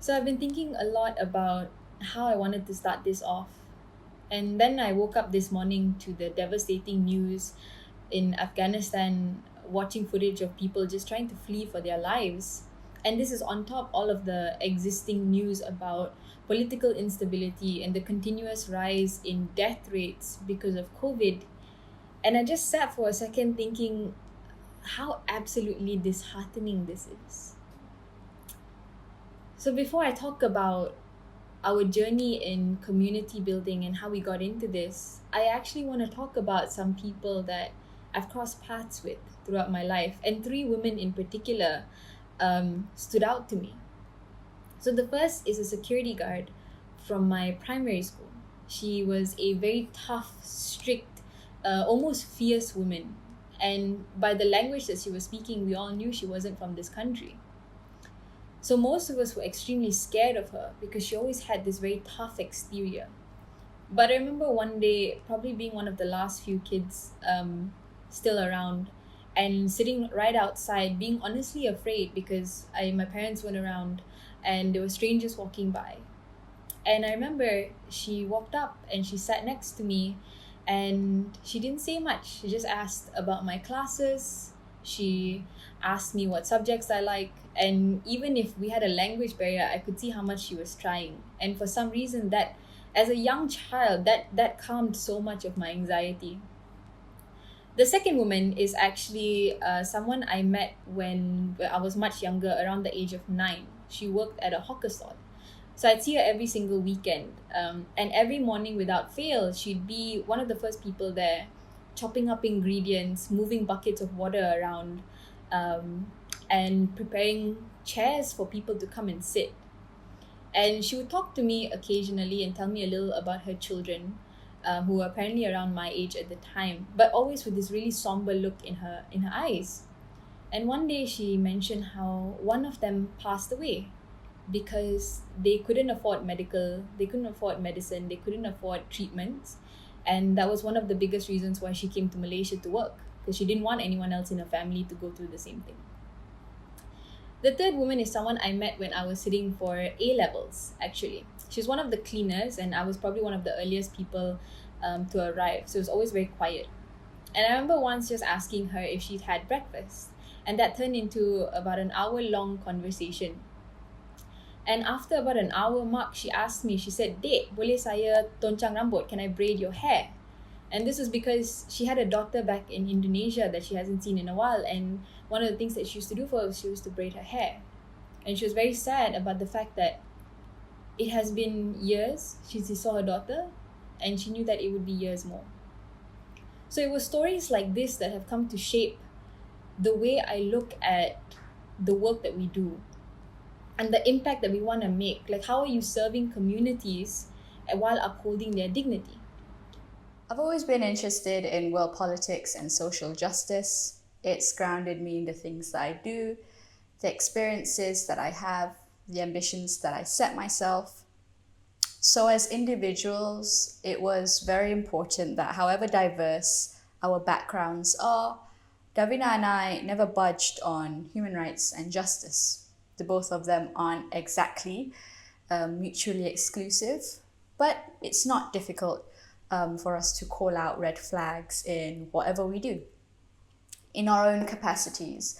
So I've been thinking a lot about how I wanted to start this off. And then I woke up this morning to the devastating news in Afghanistan, watching footage of people just trying to flee for their lives. And this is on top all of the existing news about political instability and the continuous rise in death rates because of COVID. And I just sat for a second thinking how absolutely disheartening this is. So before I talk about our journey in community building and how we got into this, I actually want to talk about some people that I've crossed paths with throughout my life, and three women in particular stood out to me. So the first is a security guard from my primary school. She was a very tough, strict, almost fierce woman. And by the language that she was speaking, we all knew she wasn't from this country. So most of us were extremely scared of her because she always had this very tough exterior. But I remember one day, probably being one of the last few kids still around, and sitting right outside, being honestly afraid because my parents weren't around and there were strangers walking by. And I remember she walked up and she sat next to me and she didn't say much. She just asked about my classes. She asked me what subjects I like. And even if we had a language barrier, I could see how much she was trying. And for some reason, that as a young child, that calmed so much of my anxiety. The second woman is actually someone I met when I was much younger, around the age of 9. She worked at a hawker stall. So I'd see her every single weekend. And every morning without fail, she'd be one of the first people there, chopping up ingredients, moving buckets of water around, and preparing chairs for people to come and sit. And she would talk to me occasionally and tell me a little about her children, who were apparently around my age at the time, but always with this really somber look in her eyes. And one day she mentioned how one of them passed away because they couldn't afford medicine, they couldn't afford treatments. And that was one of the biggest reasons why she came to Malaysia to work, because she didn't want anyone else in her family to go through the same thing. The third woman is someone I met when I was sitting for A-levels, actually. She's one of the cleaners, and I was probably one of the earliest people to arrive, so it was always very quiet. And I remember once just asking her if she'd had breakfast, and that turned into about an hour-long conversation. And after about an hour mark, she asked me, she said, "Dek, boleh saya toncang rambut? Can I braid your hair?" And this was because she had a daughter back in Indonesia that she hasn't seen in a while. And one of the things that she used to do for her was she used to braid her hair. And she was very sad about the fact that it has been years since she saw her daughter, and she knew that it would be years more. So it was stories like this that have come to shape the way I look at the work that we do and the impact that we want to make. Like, how are you serving communities while upholding their dignity? I've always been interested in world politics and social justice. It's grounded me in the things that I do, the experiences that I have, the ambitions that I set myself. So as individuals, it was very important that however diverse our backgrounds are, Davina and I never budged on human rights and justice. The both of them aren't exactly mutually exclusive, but it's not difficult for us to call out red flags in whatever we do. In our own capacities,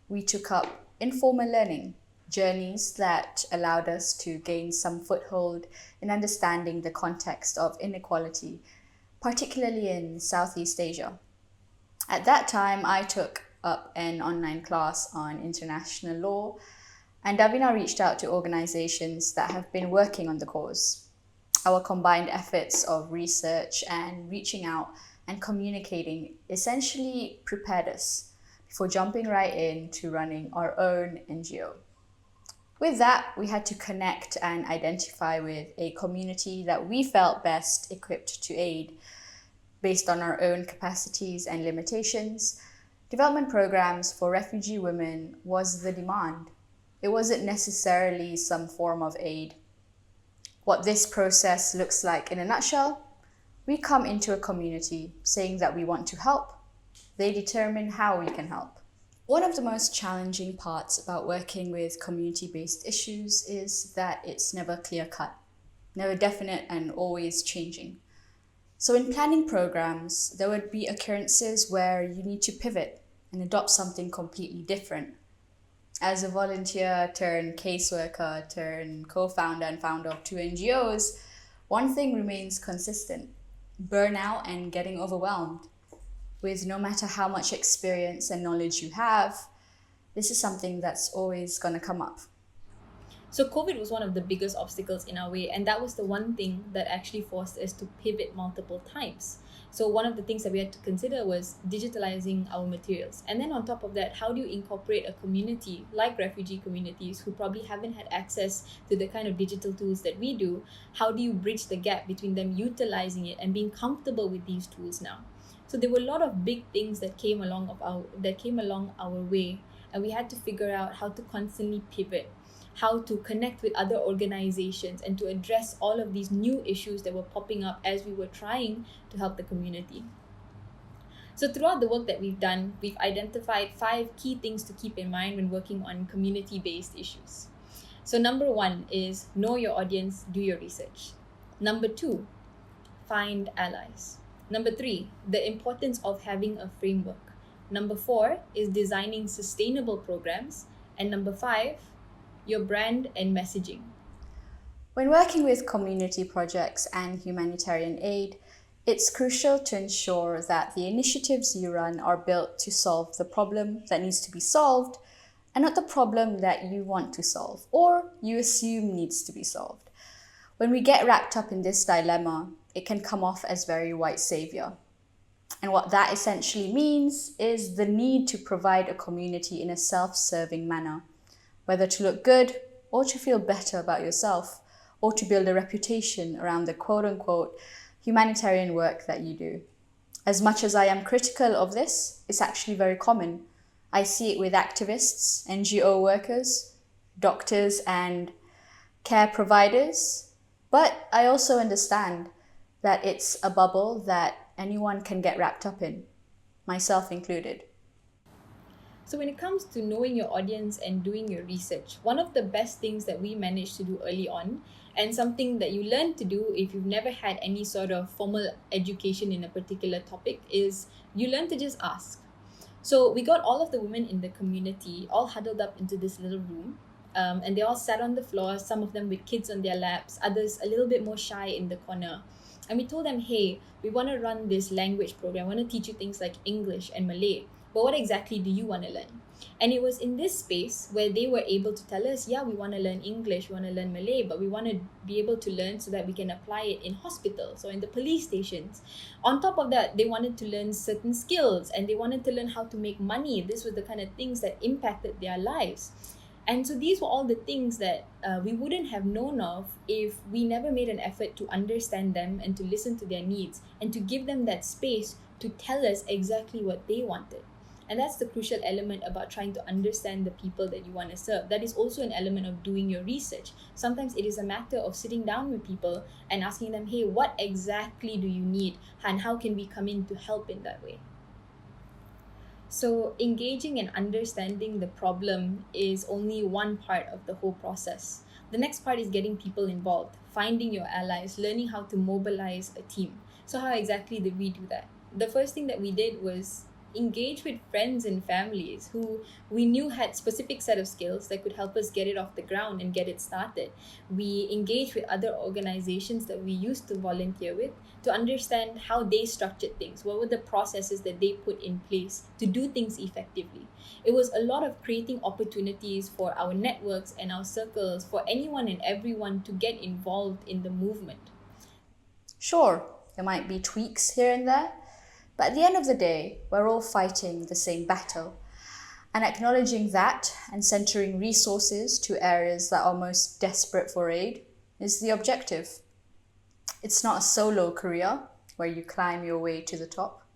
we took up informal learning, journeys that allowed us to gain some foothold in understanding the context of inequality, particularly in Southeast Asia. At that time, I took up an online class on international law, and Davina reached out to organizations that have been working on the cause. Our combined efforts of research and reaching out and communicating essentially prepared us before jumping right into running our own NGO. With that, we had to connect and identify with a community that we felt best equipped to aid based on our own capacities and limitations. Development programs for refugee women was the demand. It wasn't necessarily some form of aid. What this process looks like in a nutshell: we come into a community saying that we want to help. They determine how we can help. One of the most challenging parts about working with community-based issues is that it's never clear-cut, never definite, and always changing. So in planning programs, there would be occurrences where you need to pivot and adopt something completely different. As a volunteer turned caseworker turned co-founder and founder of two NGOs, one thing remains consistent: burnout and getting overwhelmed. With no matter how much experience and knowledge you have, this is something that's always going to come up. So COVID was one of the biggest obstacles in our way, and that was the one thing that actually forced us to pivot multiple times. So one of the things that we had to consider was digitalizing our materials. And then on top of that, how do you incorporate a community like refugee communities who probably haven't had access to the kind of digital tools that we do? How do you bridge the gap between them utilizing it and being comfortable with these tools now? So there were a lot of big things that came along our way, and we had to figure out how to constantly pivot, how to connect with other organizations, and to address all of these new issues that were popping up as we were trying to help the community. So throughout the work that we've done, we've identified 5 key things to keep in mind when working on community-based issues. So number 1 is know your audience, do your research. Number 2, find allies. Number 3, the importance of having a framework. Number 4 is designing sustainable programs. And number 5, your brand and messaging. When working with community projects and humanitarian aid, it's crucial to ensure that the initiatives you run are built to solve the problem that needs to be solved and not the problem that you want to solve or you assume needs to be solved. When we get wrapped up in this dilemma, it can come off as very white savior. And what that essentially means is the need to provide a community in a self-serving manner, whether to look good or to feel better about yourself or to build a reputation around the quote-unquote humanitarian work that you do. As much as I am critical of this, it's actually very common. I see it with activists, NGO workers, doctors and care providers, but I also understand that it's a bubble that anyone can get wrapped up in, myself included. So when it comes to knowing your audience and doing your research, one of the best things that we managed to do early on, and something that you learn to do if you've never had any sort of formal education in a particular topic, is you learn to just ask. So we got all of the women in the community all huddled up into this little room, and they all sat on the floor, some of them with kids on their laps, others a little bit more shy in the corner. And we told them, hey, we want to run this language program. We want to teach you things like English and Malay. But what exactly do you want to learn? And it was in this space where they were able to tell us, yeah, we want to learn English, we want to learn Malay, but we want to be able to learn so that we can apply it in hospitals or in the police stations. On top of that, they wanted to learn certain skills and they wanted to learn how to make money. This was the kind of things that impacted their lives. And so these were all the things that we wouldn't have known of if we never made an effort to understand them and to listen to their needs and to give them that space to tell us exactly what they wanted. And that's the crucial element about trying to understand the people that you want to serve. That is also an element of doing your research. Sometimes it is a matter of sitting down with people and asking them, hey, what exactly do you need? And how can we come in to help in that way? So engaging and understanding the problem is only one part of the whole process. The next part is getting people involved, finding your allies, learning how to mobilize a team. So how exactly did we do that? The first thing that we did was engage with friends and families who we knew had specific set of skills that could help us get it off the ground and get it started. We engaged with other organizations that we used to volunteer with to understand how they structured things. What were the processes that they put in place to do things effectively? It was a lot of creating opportunities for our networks and our circles, for anyone and everyone to get involved in the movement. Sure, there might be tweaks here and there, but at the end of the day, we're all fighting the same battle. And acknowledging that and centering resources to areas that are most desperate for aid is the objective. It's not a solo career where you climb your way to the top.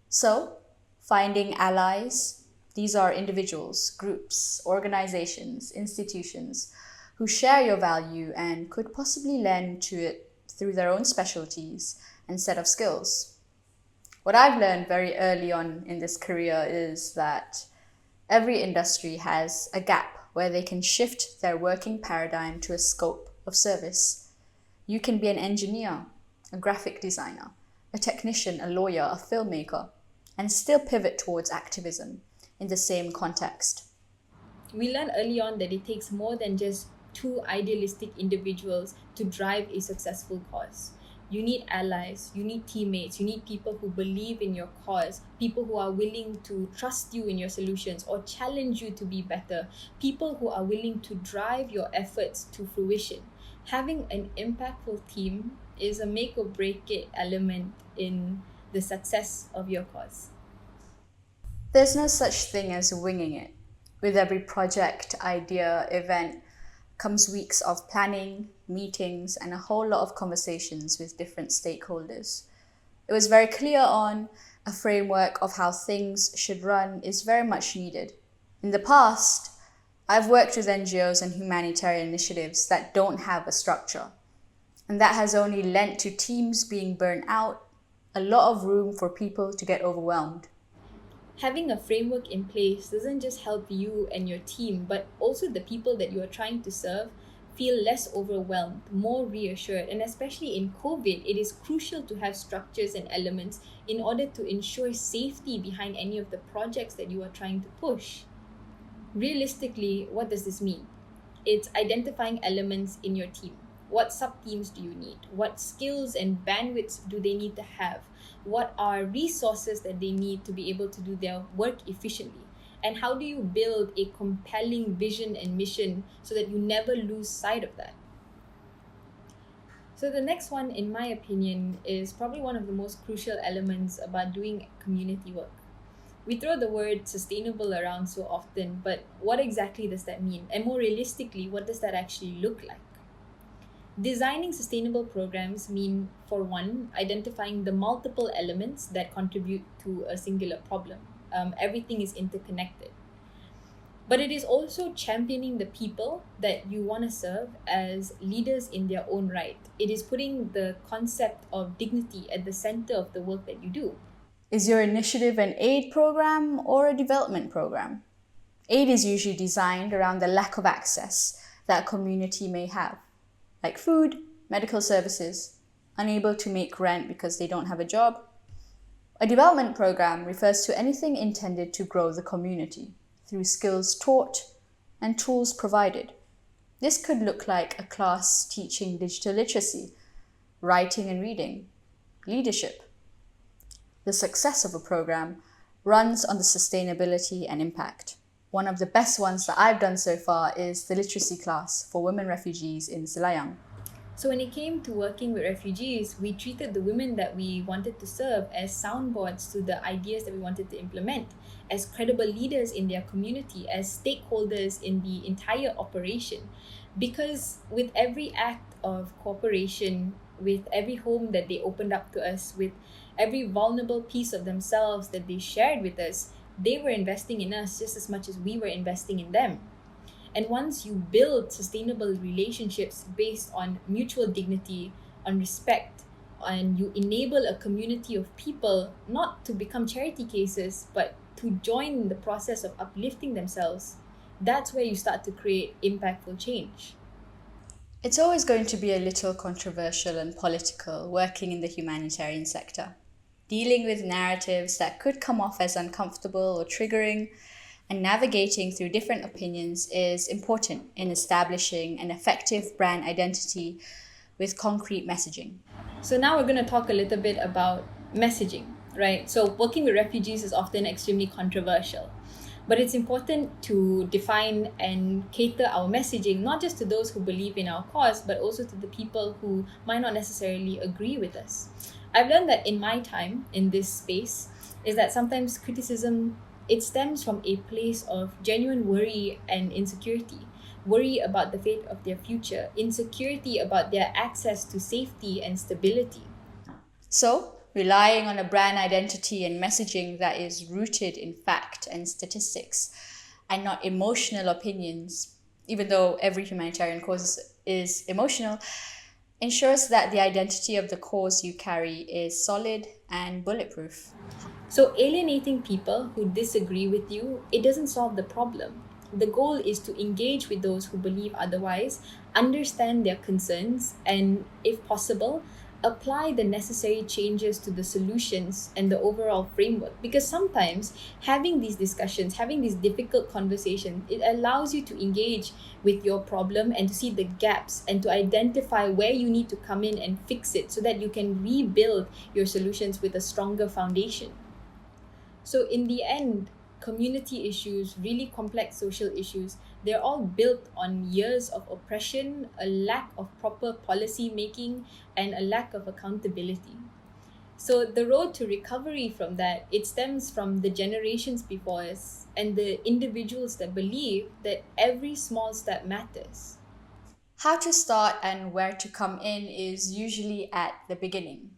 So, finding allies, these are individuals, groups, organizations, institutions who share your value and could possibly lend to it through their own specialties and set of skills. What I've learned very early on in this career is that Every industry has a gap where they can shift their working paradigm to a scope of service. You can be an engineer, a graphic designer, a technician, a lawyer, a filmmaker, and still pivot towards activism in the same context. We learned early on that it takes more than just two idealistic individuals to drive a successful cause. You need allies, you need teammates, you need people who believe in your cause, people who are willing to trust you in your solutions or challenge you to be better, people who are willing to drive your efforts to fruition. Having an impactful team is a make or break it element in the success of your cause. There's no such thing as winging it. With every project, idea, event comes weeks of planning, meetings, and a whole lot of conversations with different stakeholders. It was very clear on a framework of how things should run is very much needed. In the past, I've worked with NGOs and humanitarian initiatives that don't have a structure, and that has only lent to teams being burnt out, a lot of room for people to get overwhelmed. Having a framework in place doesn't just help you and your team, but also the people that you are trying to serve feel less overwhelmed, more reassured. And especially in COVID, it is crucial to have structures and elements in order to ensure safety behind any of the projects that you are trying to push. Realistically, what does this mean? It's identifying elements in your team. What sub-teams do you need? What skills and bandwidths do they need to have? What are resources that they need to be able to do their work efficiently? And how do you build a compelling vision and mission so that you never lose sight of that? So the next one, in my opinion, is probably one of the most crucial elements about doing community work. We throw the word sustainable around so often, but what exactly does that mean? And more realistically, what does that actually look like? Designing sustainable programs mean, for one, identifying the multiple elements that contribute to a singular problem. Everything is interconnected. But it is also championing the people that you want to serve as leaders in their own right. It is putting the concept of dignity at the center of the work that you do. Is your initiative an aid program or a development program? Aid is usually designed around the lack of access that a community may have, like food, medical services, unable to make rent because they don't have a job. A development program refers to anything intended to grow the community through skills taught and tools provided. This could look like a class teaching digital literacy, writing and reading, leadership. The success of a program runs on the sustainability and impact. One of the best ones that I've done so far is the literacy class for women refugees in Selayang. So when it came to working with refugees, we treated the women that we wanted to serve as soundboards to the ideas that we wanted to implement, as credible leaders in their community, as stakeholders in the entire operation. Because with every act of cooperation, with every home that they opened up to us, with every vulnerable piece of themselves that they shared with us, they were investing in us just as much as we were investing in them. And once you build sustainable relationships based on mutual dignity, on respect, and you enable a community of people not to become charity cases, but to join the process of uplifting themselves, that's where you start to create impactful change. It's always going to be a little controversial and political working in the humanitarian sector. Dealing with narratives that could come off as uncomfortable or triggering, and navigating through different opinions is important in establishing an effective brand identity with concrete messaging. So now we're going to talk a little bit about messaging, right? So working with refugees is often extremely controversial, but it's important to define and cater our messaging not just to those who believe in our cause, but also to the people who might not necessarily agree with us. I've learned that in my time in this space is that sometimes criticism, it stems from a place of genuine worry and insecurity. Worry about the fate of their future, insecurity about their access to safety and stability. So, relying on a brand identity and messaging that is rooted in fact and statistics and not emotional opinions, even though every humanitarian cause is emotional, ensures that the identity of the cause you carry is solid and bulletproof. So alienating people who disagree with you, it doesn't solve the problem. The goal is to engage with those who believe otherwise, understand their concerns, and if possible, apply the necessary changes to the solutions and the overall framework. Because sometimes having these discussions, having these difficult conversations, it allows you to engage with your problem and to see the gaps and to identify where you need to come in and fix it so that you can rebuild your solutions with a stronger foundation. So, in the end, community issues, really complex social issues, they're all built on years of oppression, a lack of proper policy making, and a lack of accountability. So, the road to recovery from that, it stems from the generations before us and the individuals that believe that every small step matters. How to start and where to come in is usually at the beginning.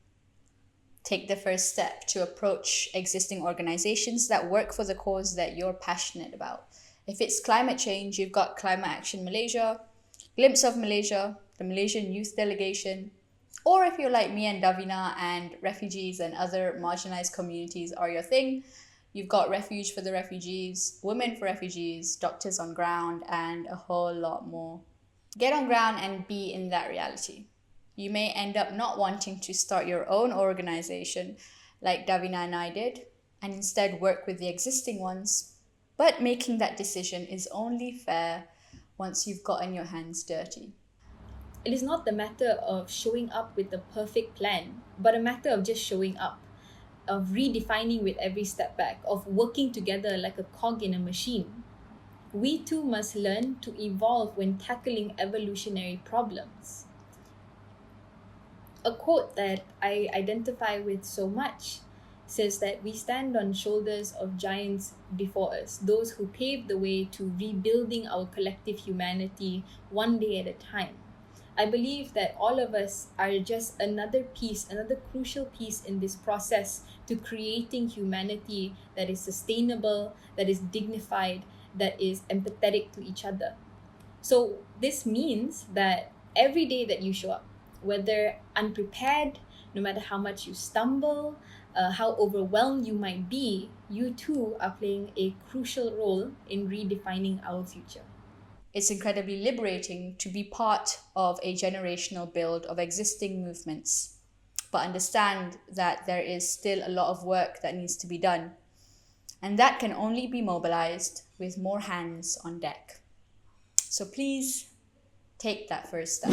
Take the first step to approach existing organizations that work for the cause that you're passionate about. If it's climate change, you've got Climate Action Malaysia, Glimpse of Malaysia, the Malaysian Youth Delegation, or if you're like me and Davina and refugees and other marginalized communities are your thing, you've got Refuge for the Refugees, Women for Refugees, Doctors on Ground, and a whole lot more. Get on ground and be in that reality. You may end up not wanting to start your own organization like Davina and I did, and instead work with the existing ones. But making that decision is only fair once you've gotten your hands dirty. It is not the matter of showing up with the perfect plan, but a matter of just showing up, of redefining with every step back, of working together like a cog in a machine. We too must learn to evolve when tackling evolutionary problems. A quote that I identify with so much says that we stand on shoulders of giants before us, those who paved the way to rebuilding our collective humanity one day at a time. I believe that all of us are just another piece, another crucial piece in this process to creating humanity that is sustainable, that is dignified, that is empathetic to each other. So, this means that every day that you show up, whether unprepared, no matter how much you stumble, how overwhelmed you might be, you too are playing a crucial role in redefining our future. It's incredibly liberating to be part of a generational build of existing movements, but understand that there is still a lot of work that needs to be done, and that can only be mobilized with more hands on deck. So please take that first step.